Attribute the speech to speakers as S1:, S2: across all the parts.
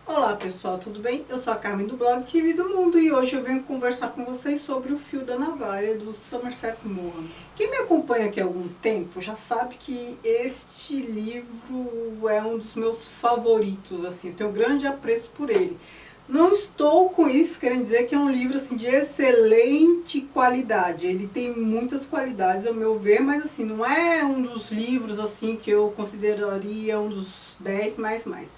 S1: Olá pessoal, tudo bem? Eu sou a Carmen do blog Que Vida do Mundo e hoje eu venho conversar com vocês sobre O Fio da Navalha, do Somerset Maugham. Quem me acompanha aqui há algum tempo já sabe que este livro é um dos meus favoritos, assim, eu tenho grande apreço por ele. Não estou com isso querendo dizer que é um livro assim, de excelente qualidade, ele tem muitas qualidades ao meu ver, mas assim, não é um dos livros assim que eu consideraria um dos 10 mais.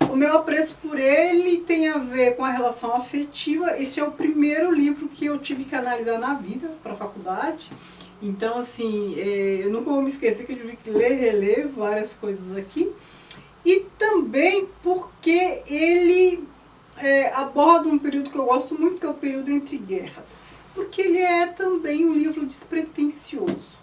S1: O meu apreço por ele tem a ver com a relação afetiva. Esse é o primeiro livro que eu tive que analisar na vida, para a faculdade. Então, assim, eu nunca vou me esquecer que eu tive que ler e reler várias coisas aqui. E também porque ele aborda um período que eu gosto muito, que é o período entre guerras. Porque ele é também um livro despretensioso.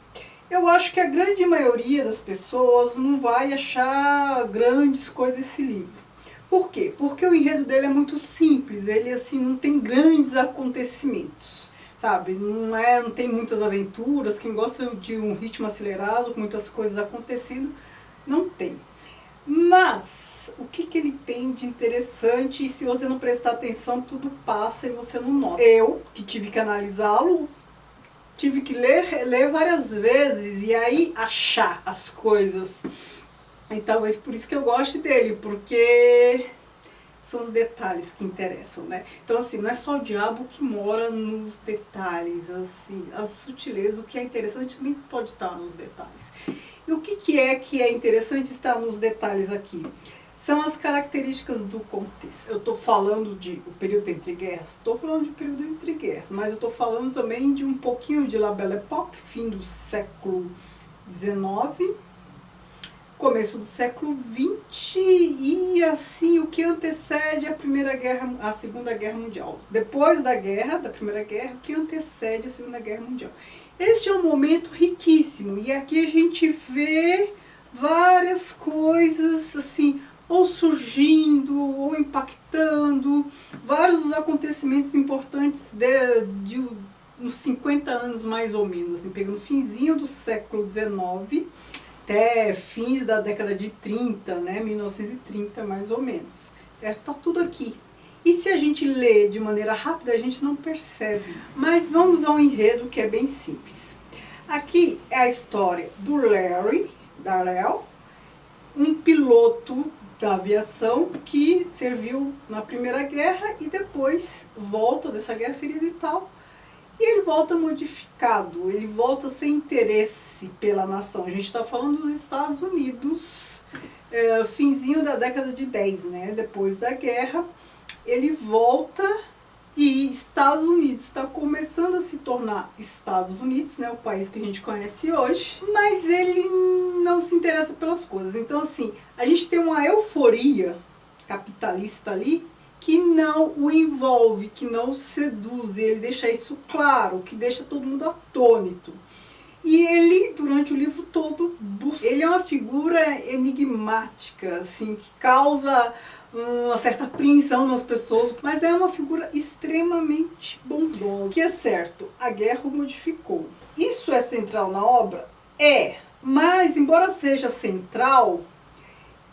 S1: Eu acho que a grande maioria das pessoas não vai achar grandes coisas esse livro. Por quê? Porque o enredo dele é muito simples, ele assim não tem grandes acontecimentos, sabe? Não tem muitas aventuras, quem gosta de um ritmo acelerado, com muitas coisas acontecendo, não tem. Mas, o que ele tem de interessante, e se você não prestar atenção, tudo passa e você não nota. Eu, que tive que analisá-lo, tive que ler várias vezes e aí achar as coisas. E talvez por isso que eu goste dele, porque são os detalhes que interessam, né? Então assim, não é só o diabo que mora nos detalhes, assim, as sutilezas, o que é interessante também pode estar nos detalhes. E o que é interessante estar nos detalhes aqui? São as características do contexto. Eu estou falando de o período entre guerras, estou falando de período entre guerras, mas eu estou falando também de um pouquinho de La Belle Époque, fim do século XIX, começo do século XX e assim o que antecede a Segunda Guerra Mundial. Depois da Primeira Guerra, o que antecede a Segunda Guerra Mundial. Este é um momento riquíssimo e aqui a gente vê várias coisas assim, ou surgindo, ou impactando, vários acontecimentos importantes uns 50 anos mais ou menos, assim, pegando o finzinho do século XIX, até fins da década de 30, né, 1930 mais ou menos. Está tudo aqui. E se a gente lê de maneira rápida, a gente não percebe. Mas vamos ao enredo, que é bem simples. Aqui é a história do Larry, Darrell, um piloto da aviação que serviu na Primeira Guerra e depois volta dessa guerra ferido e tal. E ele volta modificado, ele volta sem interesse pela nação. A gente está falando dos Estados Unidos, finzinho da década de 10, né? Depois da guerra, ele volta e Estados Unidos está começando a se tornar Estados Unidos, né? O país que a gente conhece hoje, mas ele não se interessa pelas coisas. Então, assim, a gente tem uma euforia capitalista ali, que não o envolve, que não o seduz, e ele deixa isso claro, que deixa todo mundo atônito. E ele, durante o livro todo, ele é uma figura enigmática, assim, que causa uma certa apreensão nas pessoas, mas é uma figura extremamente bondosa. Que é certo, a guerra o modificou. Isso é central na obra? É, mas embora seja central,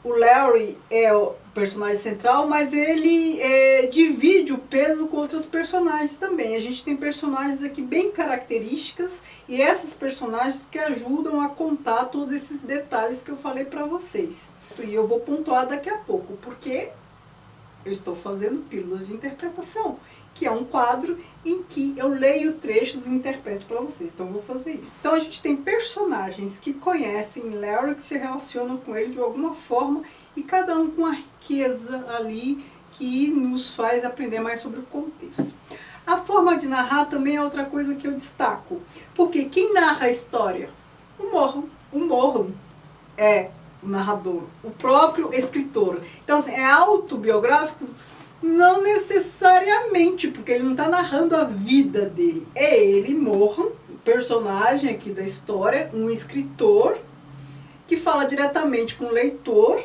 S1: o Larry é o personagem central, mas ele divide o peso com outros personagens também. A gente tem personagens aqui bem características e essas personagens que ajudam a contar todos esses detalhes que eu falei para vocês. E eu vou pontuar daqui a pouco, porque eu estou fazendo Pílulas de Interpretação, que é um quadro em que eu leio trechos e interpreto para vocês. Então eu vou fazer isso. Então a gente tem personagens que conhecem Larry, que se relacionam com ele de alguma forma, e cada um com uma riqueza ali que nos faz aprender mais sobre o contexto. A forma de narrar também é outra coisa que eu destaco, porque quem narra a história? O Maugham é o narrador, o próprio escritor. Então, assim, é autobiográfico? Não necessariamente, porque ele não está narrando a vida dele. É ele, Maugham, o personagem aqui da história, um escritor, que fala diretamente com o leitor,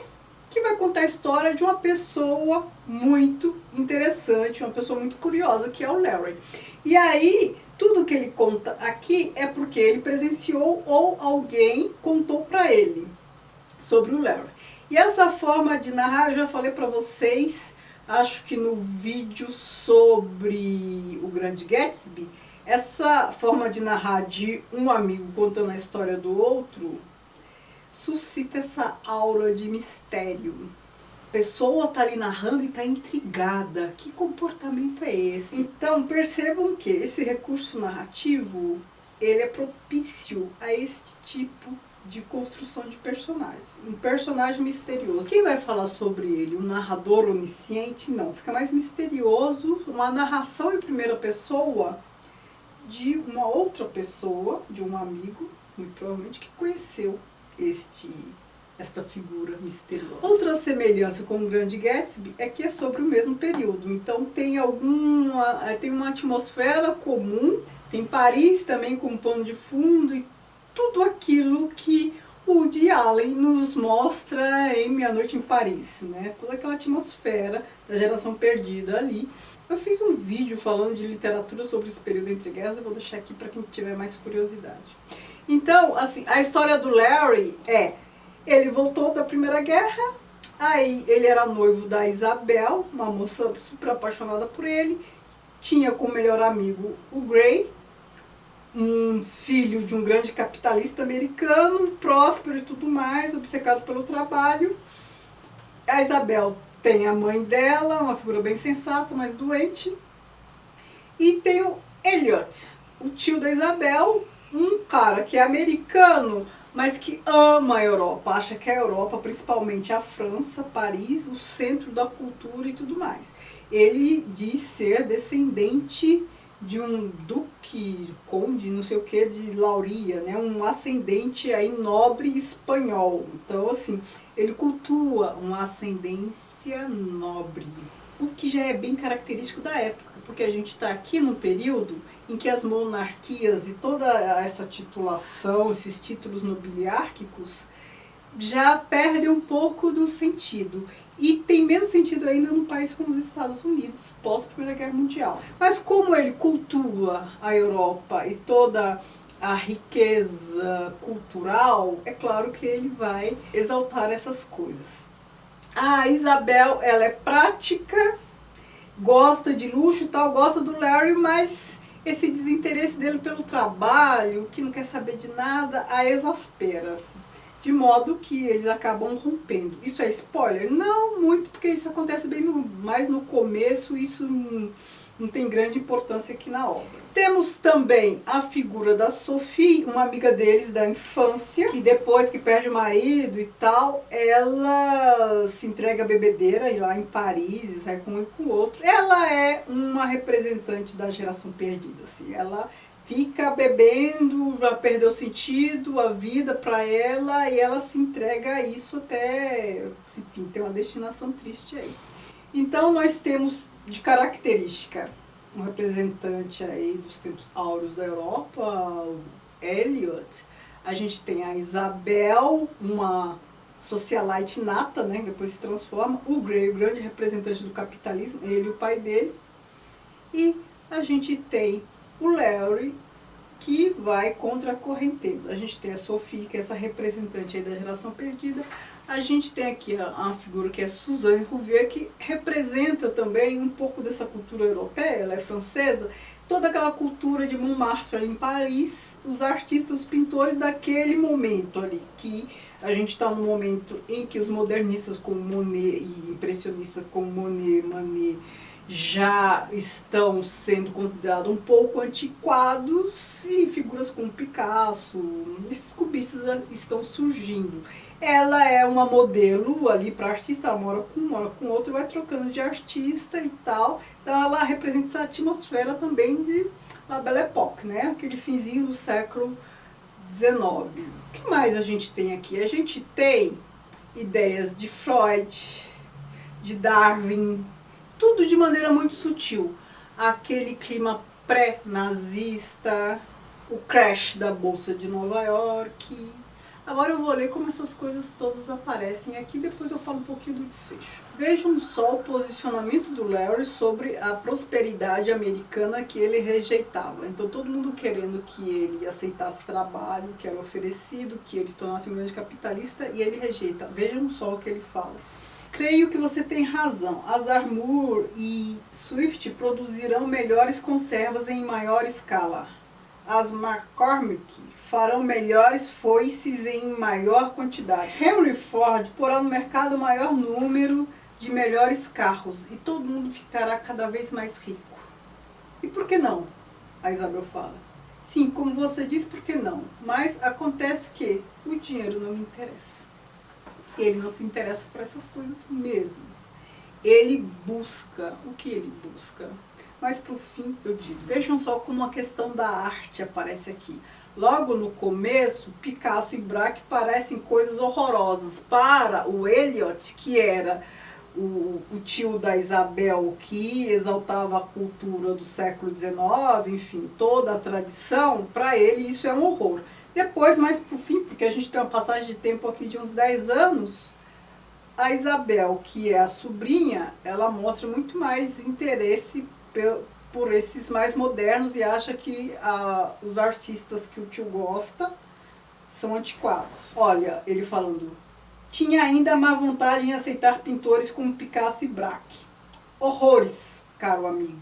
S1: que vai contar a história de uma pessoa muito interessante, uma pessoa muito curiosa, que é o Larry. E aí, tudo que ele conta aqui é porque ele presenciou ou alguém contou para ele sobre o Larry. E essa forma de narrar, eu já falei para vocês, acho que no vídeo sobre o Grande Gatsby, essa forma de narrar de um amigo contando a história do outro, suscita essa aura de mistério. A pessoa está ali narrando e está intrigada. Que comportamento é esse? Então percebam que esse recurso narrativo, ele é propício a este tipo de construção de personagens. Um personagem misterioso. Quem vai falar sobre ele? Um narrador onisciente? Não. Fica mais misterioso uma narração em primeira pessoa de uma outra pessoa, de um amigo, muito provavelmente, que conheceu esta figura misteriosa. Outra semelhança com o Grande Gatsby é que é sobre o mesmo período. Então tem uma atmosfera comum, tem Paris também como pano de fundo e tudo aquilo que o Woody Allen nos mostra em Meia Noite em Paris, né? Toda aquela atmosfera da Geração Perdida ali. Eu fiz um vídeo falando de literatura sobre esse período entre guerras, eu vou deixar aqui para quem tiver mais curiosidade. Então, assim, a história do Larry ele voltou da Primeira Guerra, aí ele era noivo da Isabel, uma moça super apaixonada por ele, tinha como melhor amigo o Gray, um filho de um grande capitalista americano, próspero e tudo mais, obcecado pelo trabalho. A Isabel tem a mãe dela, uma figura bem sensata, mas doente. E tem o Elliot, o tio da Isabel, um cara que é americano, mas que ama a Europa, acha que a Europa, principalmente a França, Paris, o centro da cultura e tudo mais. Ele diz ser descendente de um duque, conde, não sei o que, de Lauria, né? Um ascendente aí nobre espanhol. Então, assim, ele cultua uma ascendência nobre, o que já é bem característico da época, porque a gente está aqui no período em que as monarquias e toda essa titulação, esses títulos nobiliárquicos, já perdem um pouco do sentido. E tem menos sentido ainda num país como os Estados Unidos, pós-Primeira Guerra Mundial. Mas como ele cultua a Europa e toda a riqueza cultural, é claro que ele vai exaltar essas coisas. A Isabel, ela é prática, gosta de luxo e tal, gosta do Larry, mas esse desinteresse dele pelo trabalho, que não quer saber de nada, a exaspera. De modo que eles acabam rompendo. Isso é spoiler? Não muito, porque isso acontece bem mais no começo, isso não tem grande importância aqui na obra. Temos também a figura da Sophie, uma amiga deles da infância, que depois que perde o marido e tal, ela se entrega à bebedeira e lá em Paris, sai com um e com o outro. Ela é uma representante da Geração Perdida, assim, ela fica bebendo, já perdeu o sentido, a vida para ela, e ela se entrega a isso até, enfim, tem uma destinação triste aí. Então nós temos de característica um representante aí dos tempos áureos da Europa, o Elliot. A gente tem a Isabel, uma socialite nata, né, depois se transforma. O Gray, o grande representante do capitalismo, ele e o pai dele. E a gente tem o Larry, que vai contra a correnteza. A gente tem a Sophie, que é essa representante aí da Geração Perdida. A gente tem aqui a figura que é Suzanne Rouvier, que representa também um pouco dessa cultura europeia, ela é francesa, toda aquela cultura de Montmartre ali em Paris, os artistas, os pintores daquele momento ali, que a gente está no momento em que os modernistas como Monet e impressionistas como Monet, Manet, já estão sendo considerados um pouco antiquados, e figuras como Picasso, esses cubistas estão surgindo. Ela é uma modelo ali para artista, ela mora com outro, vai trocando de artista e tal, então ela representa essa atmosfera também de La Belle Époque, né? Aquele finzinho do século XIX. O que mais a gente tem aqui? A gente tem ideias de Freud, de Darwin, tudo de maneira muito sutil. Aquele clima pré-nazista, o crash da Bolsa de Nova York, Agora eu vou ler como essas coisas todas aparecem aqui, depois eu falo um pouquinho do desfecho. Vejam só o posicionamento do Larry sobre a prosperidade americana que ele rejeitava. Então todo mundo querendo que ele aceitasse trabalho que era oferecido, que ele se tornasse um grande capitalista, e ele rejeita. Vejam só o que ele fala. Creio que você tem razão. As Armour e Swift produzirão melhores conservas em maior escala. As McCormick farão melhores foices em maior quantidade. Henry Ford porá no mercado o maior número de melhores carros e todo mundo ficará cada vez mais rico. E por que não? A Isabel fala. Sim, como você diz, por que não? Mas acontece que o dinheiro não me interessa. Ele não se interessa por essas coisas mesmo. Ele busca. O que ele busca? Mas por fim, eu digo, vejam só como a questão da arte aparece aqui. Logo no começo, Picasso e Braque parecem coisas horrorosas. Para o Eliot, que era o tio da Isabel, que exaltava a cultura do século XIX, enfim, toda a tradição, para ele isso é um horror. Depois, mais por fim, porque a gente tem uma passagem de tempo aqui de uns 10 anos, a Isabel, que é a sobrinha, ela mostra muito mais interesse por esses mais modernos e acha que os artistas que o tio gosta são antiquados. Olha, ele falando, tinha ainda má vontade em aceitar pintores como Picasso e Braque. Horrores, caro amigo,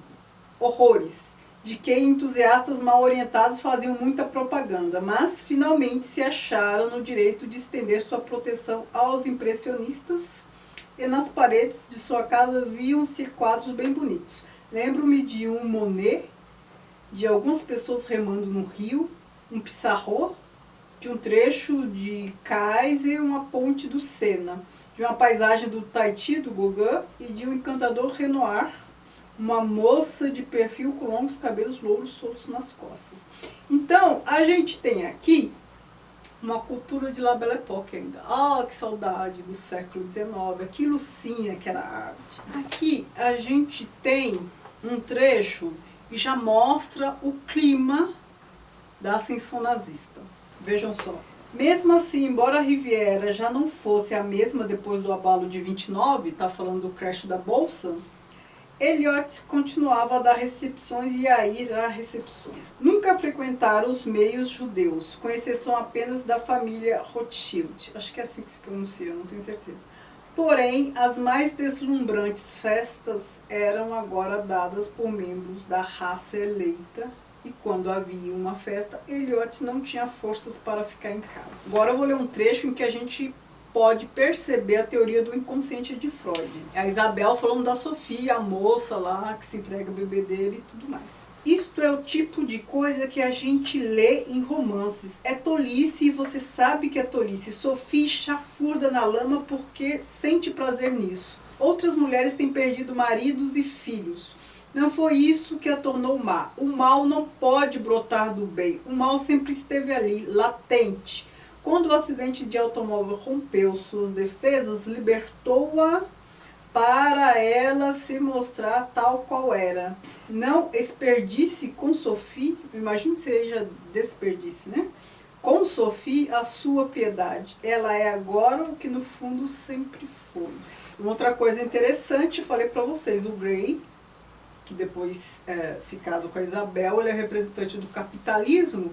S1: horrores, de que entusiastas mal orientados faziam muita propaganda, mas finalmente se acharam no direito de estender sua proteção aos impressionistas e nas paredes de sua casa viam-se quadros bem bonitos. Lembro-me de um Monet, de algumas pessoas remando no rio, um Pissarro, de um trecho de cais e uma ponte do Sena, de uma paisagem do Tahiti, do Gauguin, e de um encantador Renoir, uma moça de perfil com longos cabelos louros soltos nas costas. Então, a gente tem aqui uma cultura de La Belle Époque ainda. Ah, que saudade do século XIX, aquilo sim que era arte. Aqui a gente tem um trecho que já mostra o clima da ascensão nazista. Vejam só. Mesmo assim, embora a Riviera já não fosse a mesma depois do abalo de 29, está falando do crash da Bolsa, Eliot continuava a dar recepções e a ir a recepções. Nunca frequentara os meios judeus, com exceção apenas da família Rothschild. Acho que é assim que se pronuncia, não tenho certeza. Porém, as mais deslumbrantes festas eram agora dadas por membros da raça eleita, e quando havia uma festa, Eliot não tinha forças para ficar em casa. Agora eu vou ler um trecho em que a gente pode perceber a teoria do inconsciente de Freud. A Isabel falando da Sofia, a moça lá que se entrega ao bebê dele e tudo mais. Isto é o tipo de coisa que a gente lê em romances. É tolice e você sabe que é tolice. Sophie chafurda na lama porque sente prazer nisso. Outras mulheres têm perdido maridos e filhos. Não foi isso que a tornou má. O mal não pode brotar do bem. O mal sempre esteve ali, latente. Quando o acidente de automóvel rompeu suas defesas, libertou-a para ela se mostrar tal qual era. Não desperdice com Sophie, imagino que seja desperdice, né? Com Sophie a sua piedade. Ela é agora o que no fundo sempre foi. Uma outra coisa interessante, falei para vocês, o Gray, que depois se casa com a Isabel, ele é representante do capitalismo,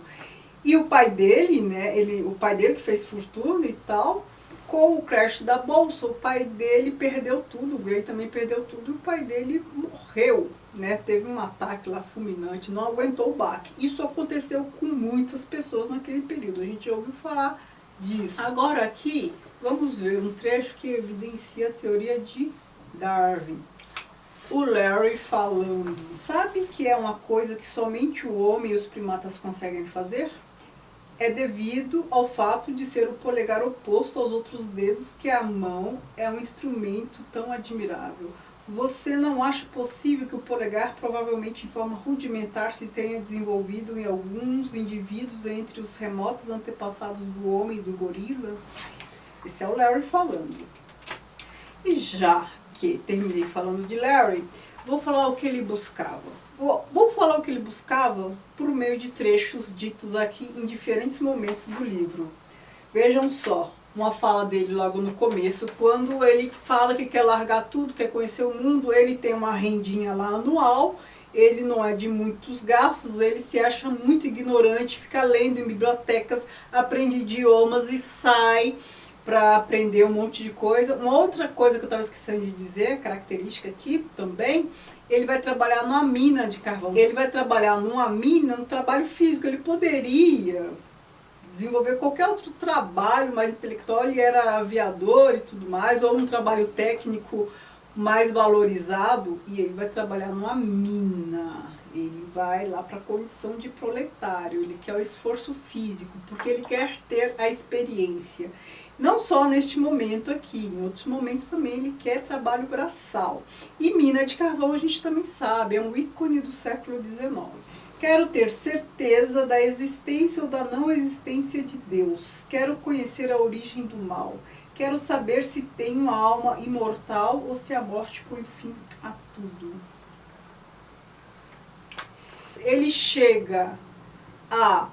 S1: e o pai dele, né, o pai dele que fez fortuna e tal, com o crash da bolsa, o pai dele perdeu tudo, o Gray também perdeu tudo, e o pai dele morreu, né, teve um ataque lá fulminante, não aguentou o baque. Isso aconteceu com muitas pessoas naquele período, a gente já ouviu falar disso. Agora aqui, vamos ver um trecho que evidencia a teoria de Darwin. O Larry falando, sabe que é uma coisa que somente o homem e os primatas conseguem fazer? É devido ao fato de ser o polegar oposto aos outros dedos que a mão é um instrumento tão admirável. Você não acha possível que o polegar, provavelmente em forma rudimentar, se tenha desenvolvido em alguns indivíduos entre os remotos antepassados do homem e do gorila? Esse é o Larry falando. E já que terminei falando de Larry, vou falar o que ele buscava. Vou falar o que ele buscava por meio de trechos ditos aqui em diferentes momentos do livro. Vejam só, uma fala dele logo no começo, quando ele fala que quer largar tudo, quer conhecer o mundo, ele tem uma rendinha lá anual, ele não é de muitos gastos, ele se acha muito ignorante, fica lendo em bibliotecas, aprende idiomas e sai para aprender um monte de coisa. Uma outra coisa que eu estava esquecendo de dizer, característica aqui também, ele vai trabalhar numa mina de carvão. Ele vai trabalhar numa mina, no trabalho físico. Ele poderia desenvolver qualquer outro trabalho mais intelectual, ele era aviador e tudo mais, ou um trabalho técnico mais valorizado, e ele vai trabalhar numa mina. Ele vai lá para a condição de proletário, ele quer o esforço físico, porque ele quer ter a experiência. Não só neste momento aqui, em outros momentos também ele quer trabalho braçal. E mina de carvão a gente também sabe, é um ícone do século XIX. Quero ter certeza da existência ou da não existência de Deus. Quero conhecer a origem do mal. Quero saber se tenho uma alma imortal ou se a morte põe fim a tudo. Ele chega a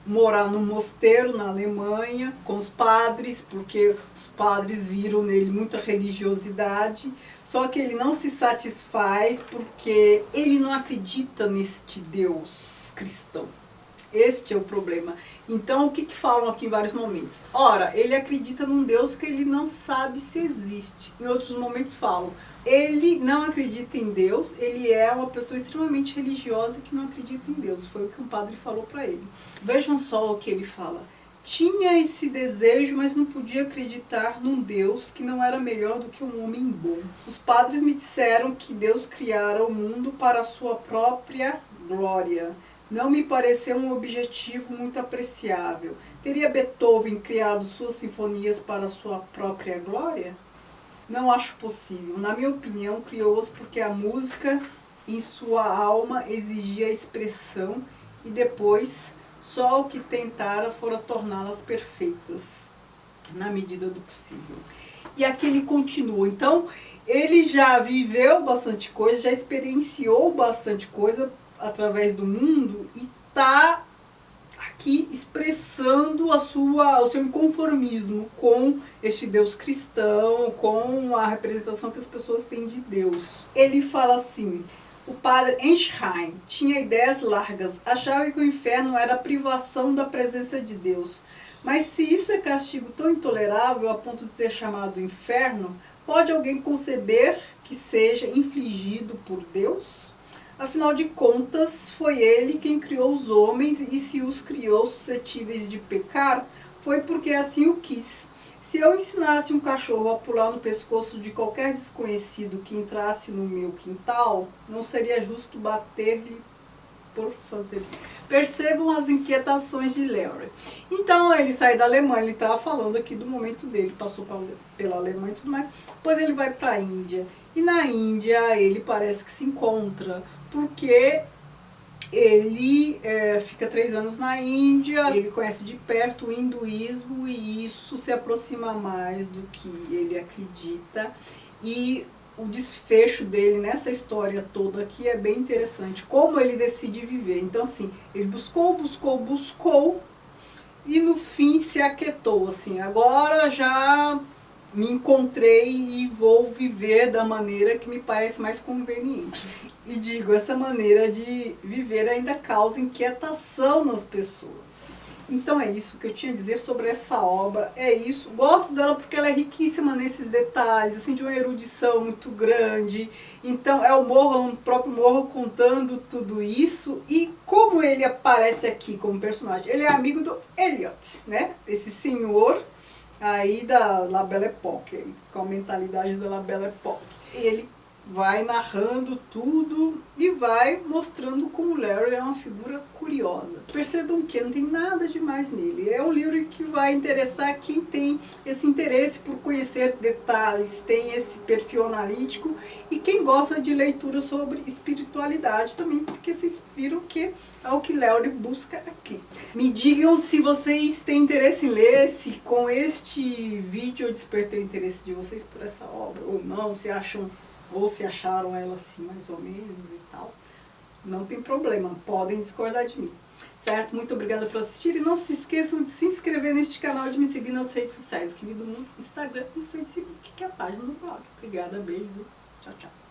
S1: morar num mosteiro na Alemanha com os padres, porque os padres viram nele muita religiosidade, só que ele não se satisfaz porque ele não acredita neste Deus cristão. Este é o problema. Então, o que falam aqui em vários momentos? Ora, ele acredita num Deus que ele não sabe se existe. Em outros momentos falam, ele não acredita em Deus, ele é uma pessoa extremamente religiosa que não acredita em Deus. Foi o que um padre falou para ele. Vejam só o que ele fala. Tinha esse desejo, mas não podia acreditar num Deus que não era melhor do que um homem bom. Os padres me disseram que Deus criara o mundo para a sua própria glória. Não me pareceu um objetivo muito apreciável. Teria Beethoven criado suas sinfonias para a sua própria glória? Não acho possível. Na minha opinião, criou-as porque a música em sua alma exigia expressão e depois só o que tentara fora torná-las perfeitas, na medida do possível. E aqui ele continua. Então, ele já viveu bastante coisa, já experienciou bastante coisa através do mundo e está aqui expressando o seu inconformismo com este Deus cristão, com a representação que as pessoas têm de Deus. Ele fala assim, o padre Einstein tinha ideias largas, achava que o inferno era a privação da presença de Deus. Mas se isso é castigo tão intolerável a ponto de ser chamado inferno, pode alguém conceber que seja infligido por Deus? Afinal de contas, foi ele quem criou os homens e se os criou suscetíveis de pecar, foi porque assim o quis. Se eu ensinasse um cachorro a pular no pescoço de qualquer desconhecido que entrasse no meu quintal, não seria justo bater-lhe por fazer isso. Percebam as inquietações de Larry. Então ele sai da Alemanha, ele estava falando aqui do momento dele, passou pela Alemanha e tudo mais, depois ele vai para a Índia. E na Índia ele parece que se encontra, porque ele fica 3 anos na Índia, ele conhece de perto o hinduísmo e isso se aproxima mais do que ele acredita. E o desfecho dele nessa história toda aqui é bem interessante, como ele decide viver. Então assim, ele buscou e no fim se aquietou, assim, agora já me encontrei e vou viver da maneira que me parece mais conveniente. E digo, essa maneira de viver ainda causa inquietação nas pessoas. Então é isso que eu tinha a dizer sobre essa obra, é isso. Gosto dela porque ela é riquíssima nesses detalhes, assim, de uma erudição muito grande. Então é o próprio Morro contando tudo isso. E como ele aparece aqui como personagem? Ele é amigo do Eliot, né? Esse senhor aí da La Belle Époque, com a mentalidade da La Belle Époque. Ele vai narrando tudo e vai mostrando como o Larry é uma figura curiosa. Percebam que não tem nada demais nele. É um livro que vai interessar quem tem esse interesse por conhecer detalhes, tem esse perfil analítico e quem gosta de leitura sobre espiritualidade também, porque vocês viram que é o que Larry busca aqui. Me digam se vocês têm interesse em ler, se com este vídeo eu despertei o interesse de vocês por essa obra ou não, se acham ou se acharam ela assim mais ou menos e tal. Não tem problema, podem discordar de mim. Certo? Muito obrigada por assistir e não se esqueçam de se inscrever neste canal e de me seguir nas redes sociais, que do mundo, Instagram e Facebook, que é a página do blog. Obrigada, beijo, tchau, tchau.